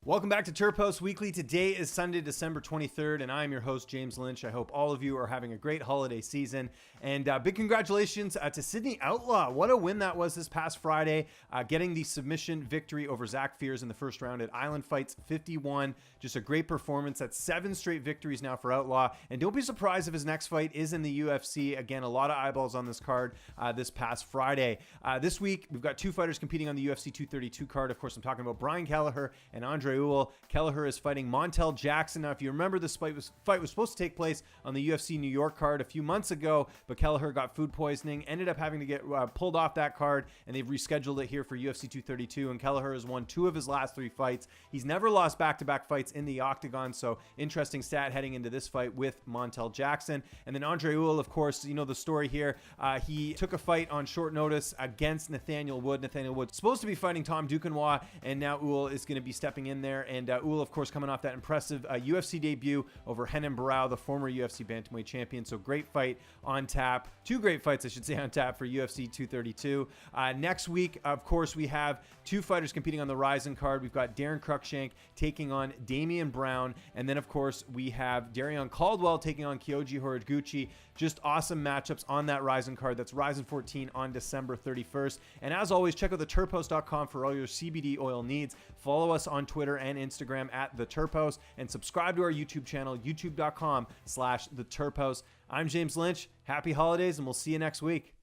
Welcome back to Terphouse Weekly. Today is Sunday, December 23rd, and I'm your host, James Lynch. I hope all of you are having a great holiday season. And big congratulations to Sindey Outlaw. What a win that was this past Friday, getting the submission victory over Zach Fears in the first round at Island Fights 51. Just a great performance. That's 7 straight victories now for Outlaw. And don't be surprised if his next fight is in the UFC. Again, a lot of eyeballs on this card this past Friday. This week, we've got 2 fighters competing on the UFC 232 card. Of course, I'm talking about Brian Kelleher and Andre Ewell. Kelleher is fighting Montel Jackson. Now, if you remember, this fight was supposed to take place on the UFC New York card a few months ago, but Kelleher got food poisoning, ended up having to get pulled off that card, and they've rescheduled it here for UFC 232, and Kelleher has won 2 of his last 3 fights. He's never lost back-to-back fights in the octagon, so interesting stat heading into this fight with Montel Jackson. And then Andre Ewell, of course, you know the story here. He took a fight on short notice against Nathaniel Wood. Nathaniel Wood supposed to be fighting Tom Duquesnoy, and now Ewell is going to be stepping in there. And Ewell, of course, coming off that impressive UFC debut over Renan Barao, the former UFC bantamweight champion. So great fight on tap. 2 great fights, I should say, on tap for UFC 232. Next week, of course, we have 2 fighters competing on the Rising card. We've got Darren Cruikshank taking on Damian Brown. And then, of course, we have Darion Caldwell taking on Kyoji Horiguchi. Just awesome matchups on that Rising card. That's Rising 14 on December 31st. And as always, check out the Terphouse.com for all your CBD oil needs. Follow us on Twitter and Instagram at the Terphouse, and subscribe to our YouTube channel, youtube.com/the Terphouse. I'm James Lynch. Happy holidays, and we'll see you next week.